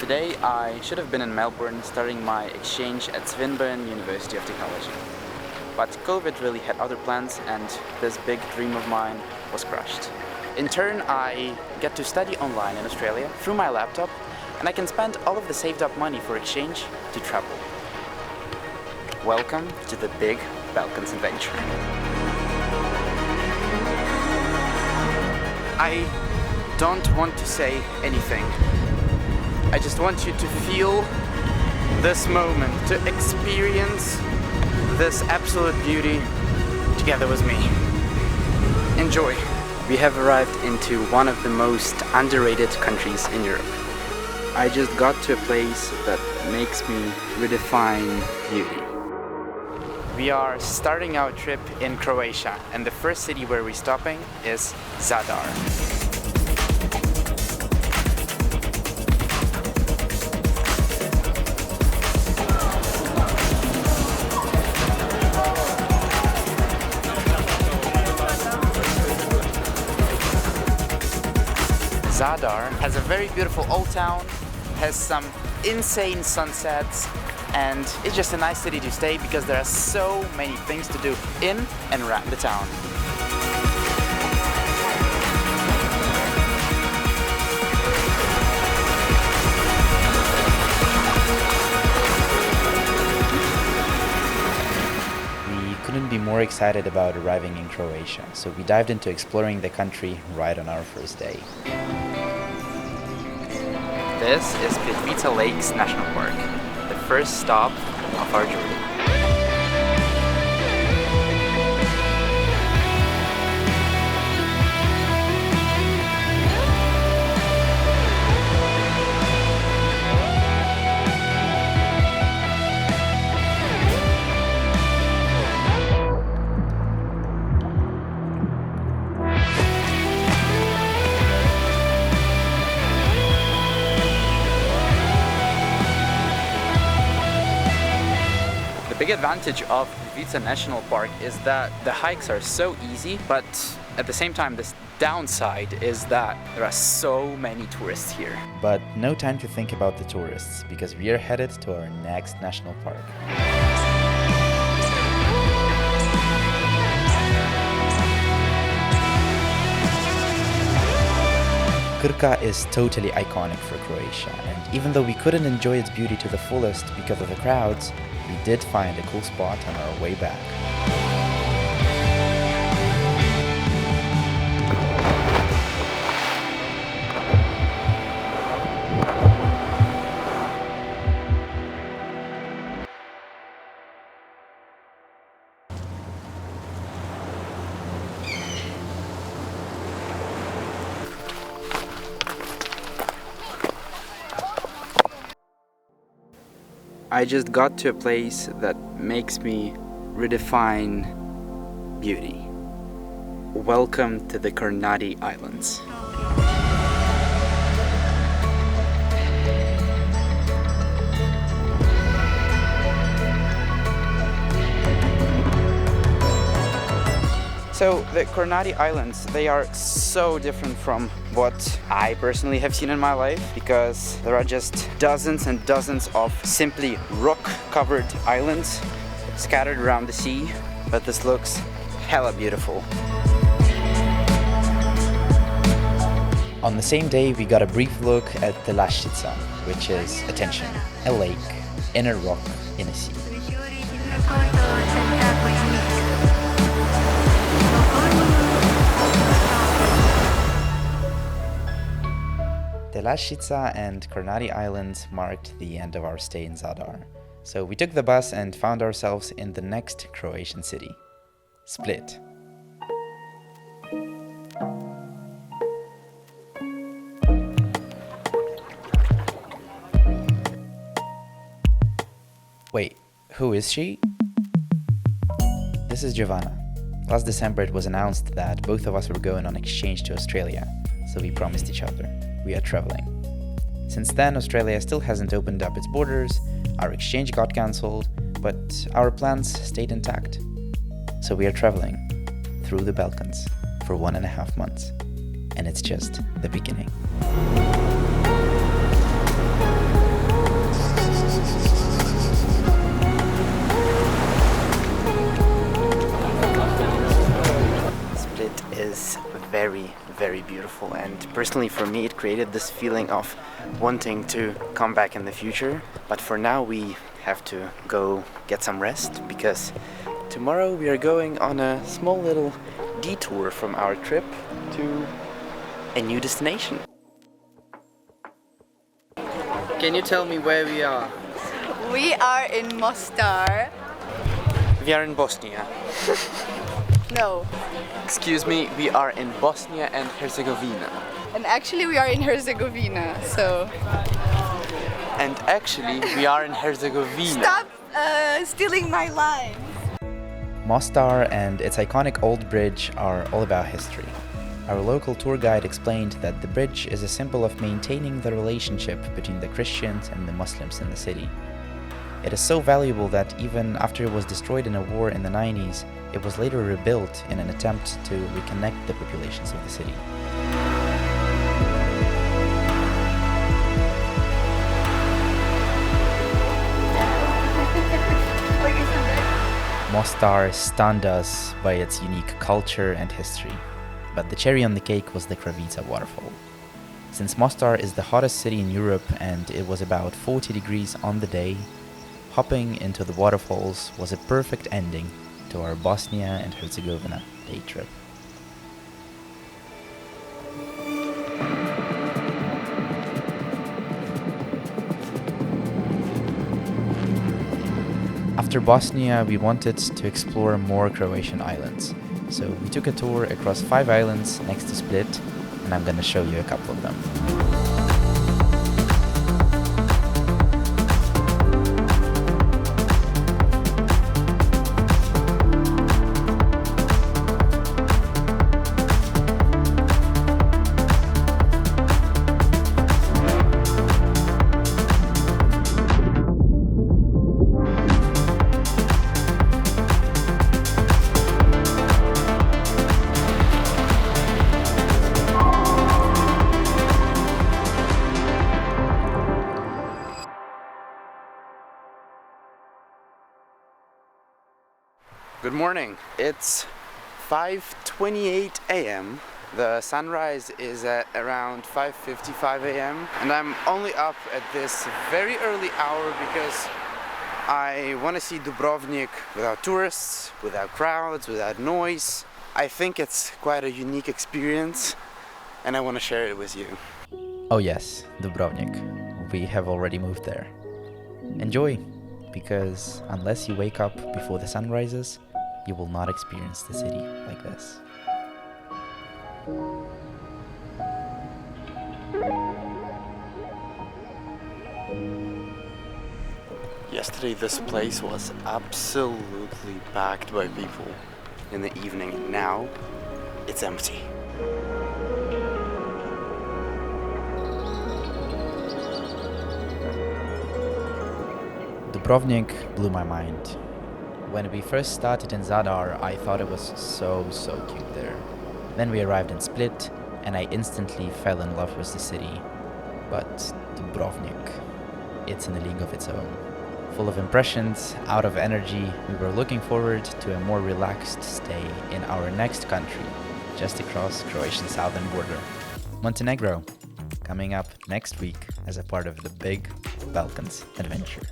Today I should have been in Melbourne starting my exchange at Swinburne University of Technology. But COVID really had other plans and this big dream of mine was crushed. In turn, I get to study online in Australia through my laptop, and I can spend all of the saved up money for exchange to travel. Welcome to the Big Balkans Adventure. I don't want to say anything. I just want you to feel this moment, to experience this absolute beauty together with me. Enjoy. We have arrived into one of the most underrated countries in Europe. I just got to a place that makes me redefine beauty. We are starting our trip in Croatia, and the first city where we're stopping is Zadar. Zadar has a very beautiful old town, has some insane sunsets, and it's just a nice city to stay because there are so many things to do in and around the town. We couldn't be more excited about arriving in Croatia, so we dived into exploring the country right on our first day. This is Plitvice Lakes National Park, the first stop of our journey. The big advantage of Plitvice National Park is that the hikes are so easy, but at the same time the downside is that there are so many tourists here. But no time to think about the tourists, because we are headed to our next national park. Krka is totally iconic for Croatia, and even though we couldn't enjoy its beauty to the fullest because of the crowds, we did find a cool spot on our way back. I just got to a place that makes me redefine beauty. Welcome to the Kornati Islands. So the Kornati Islands, they are so different from what I personally have seen in my life, because there are just dozens and dozens of simply rock-covered islands scattered around the sea, but this looks hella beautiful. On the same day, we got a brief look at Telaščica, which is, attention, a lake in a rock in a sea. Telaščica and Kornati Islands marked the end of our stay in Zadar. So we took the bus and found ourselves in the next Croatian city, Split. Wait, who is she? This is Giovanna. Last December it was announced that both of us were going on exchange to Australia, so we promised each other we are traveling. Since then, Australia still hasn't opened up its borders, our exchange got cancelled, but our plans stayed intact. So we are traveling through the Balkans for 1.5 months, and it's just the beginning. very, very beautiful, and personally for me it created this feeling of wanting to come back in the future. But for now we have to go get some rest, because tomorrow we are going on a small little detour from our trip to a new destination. Can you tell me where we are? We are in Mostar. We are in Bosnia. No. Excuse me, we are in Bosnia and Herzegovina. And actually we are in Herzegovina, so... And actually we are in Herzegovina. Stop stealing my lines! Mostar and its iconic old bridge are all about history. Our local tour guide explained that the bridge is a symbol of maintaining the relationship between the Christians and the Muslims in the city. It is so valuable that even after it was destroyed in a war in the 90s, it was later rebuilt in an attempt to reconnect the populations of the city. Mostar stunned us by its unique culture and history, but the cherry on the cake was the Kravica waterfall. Since Mostar is the hottest city in Europe and it was about 40 degrees on the day, hopping into the waterfalls was a perfect ending to our Bosnia and Herzegovina day trip. After Bosnia, we wanted to explore more Croatian islands, so we took a tour across 5 islands next to Split, and I'm gonna show you a couple of them. Good morning. It's 5:28 a.m. The sunrise is at around 5:55 a.m. and I'm only up at this very early hour because I want to see Dubrovnik without tourists, without crowds, without noise. I think it's quite a unique experience and I want to share it with you. Oh yes, Dubrovnik. We have already moved there. Enjoy, because unless you wake up before the sun rises, you will not experience the city like this. Yesterday this place was absolutely packed by people in the evening. Now it's empty. Dubrovnik blew my mind. When we first started in Zadar, I thought it was so cute there. Then we arrived in Split, and I instantly fell in love with the city. But Dubrovnik, it's in a league of its own. Full of impressions, out of energy, we were looking forward to a more relaxed stay in our next country, just across Croatian southern border, Montenegro, coming up next week as a part of the Big Balkans Adventure.